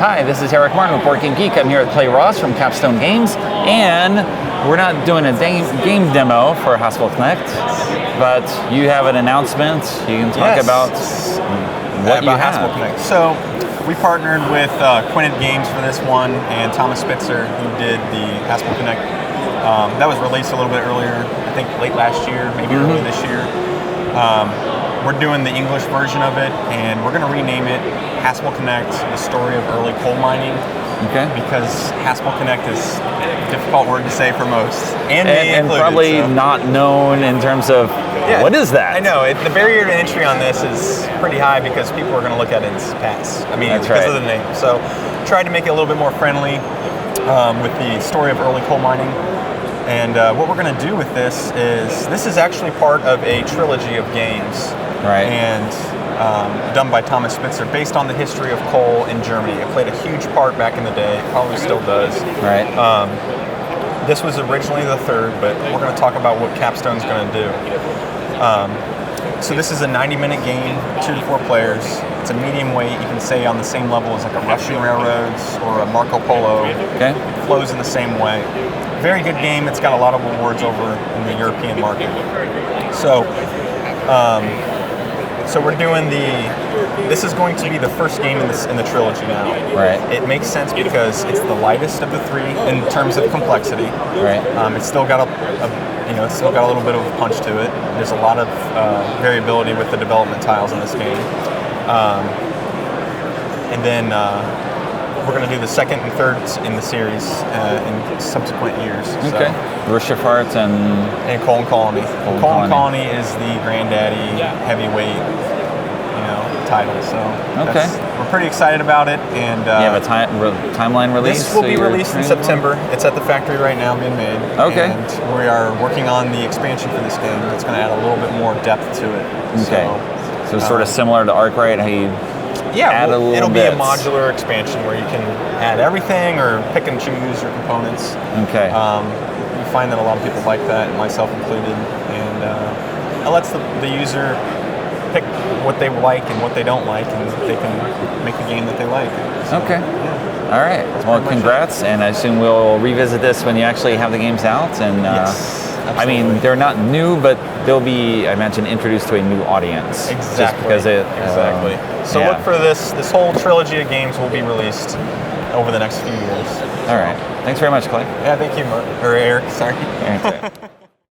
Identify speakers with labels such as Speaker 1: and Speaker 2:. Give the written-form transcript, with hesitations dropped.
Speaker 1: Hi, this is Eric Martin with Board Game Geek. I'm here with Clay Ross from Capstone Games, and we're not doing a game demo for Haspelknecht, but you have an announcement. You can talk about what you have.
Speaker 2: Haspelknecht. So we partnered with Quinted Games for this one, and Thomas Spitzer, who did the Haspelknecht. That was released a little bit earlier, I think late last year, maybe early this year. We're doing the English version of it, and we're going to rename it Haspelknecht, the story of early coal mining.
Speaker 1: Okay.
Speaker 2: Because Haspelknecht is a difficult word to say for most, and included,
Speaker 1: probably not known in terms of what is that?
Speaker 2: I know the barrier to entry on this is pretty high because people are going to look at it and pass. I mean,
Speaker 1: That's
Speaker 2: because
Speaker 1: right.
Speaker 2: of the name. So, tried to make it a little bit more friendly with the story of early coal mining. And what we're going to do with this is actually part of a trilogy of games,
Speaker 1: right?
Speaker 2: And done by Thomas Spitzer, based on the history of coal in Germany. It played a huge part back in the day. It probably still does.
Speaker 1: Right.
Speaker 2: This was originally the third, but we're going to talk about what Capstone's going to do. So this is a 90-minute game, 2 to 4 players. It's a medium weight. You can say on the same level as like a Russian Railroads or a Marco Polo.
Speaker 1: Okay.
Speaker 2: It flows in the same way. Very good game. It's got a lot of awards over in the European market. So, so we're doing this is going to be the first game in the trilogy now.
Speaker 1: Right.
Speaker 2: It makes sense because it's the lightest of the three in terms of complexity.
Speaker 1: Right.
Speaker 2: It's still got it's still got a little bit of a punch to it. There's a lot of variability with the development tiles in this game. And then we're going to do the second and third in the series in subsequent years.
Speaker 1: Okay. Rushifart
Speaker 2: and Coal and Colony. Coal and Colony is the granddaddy heavyweight, title. So we're pretty excited about it. And
Speaker 1: you have a timeline release?
Speaker 2: This will be released in September. It's at the factory right now being made.
Speaker 1: Okay.
Speaker 2: And we are working on the expansion for this game. It's going to add a little bit more depth to it.
Speaker 1: Okay. So sort of similar to Arkwright, how you add a little
Speaker 2: it'll
Speaker 1: bit.
Speaker 2: be a modular expansion where you can add everything or pick and choose your components.
Speaker 1: Okay.
Speaker 2: We find that a lot of people like that, myself included, and it lets the user pick what they like and what they don't like, and they can make a game that they like. So,
Speaker 1: okay.
Speaker 2: Yeah.
Speaker 1: All right. Well, congrats, and I assume we'll revisit this when you actually have the games out. And
Speaker 2: yes,
Speaker 1: I mean, they're not new, but they'll be, I imagine, introduced to a new audience.
Speaker 2: Exactly.
Speaker 1: Just because
Speaker 2: exactly. So look for this whole trilogy of games will be released over the next few years.
Speaker 1: All right. Thanks very much, Clay.
Speaker 2: Yeah, thank you, Eric. Sorry.
Speaker 1: Eric.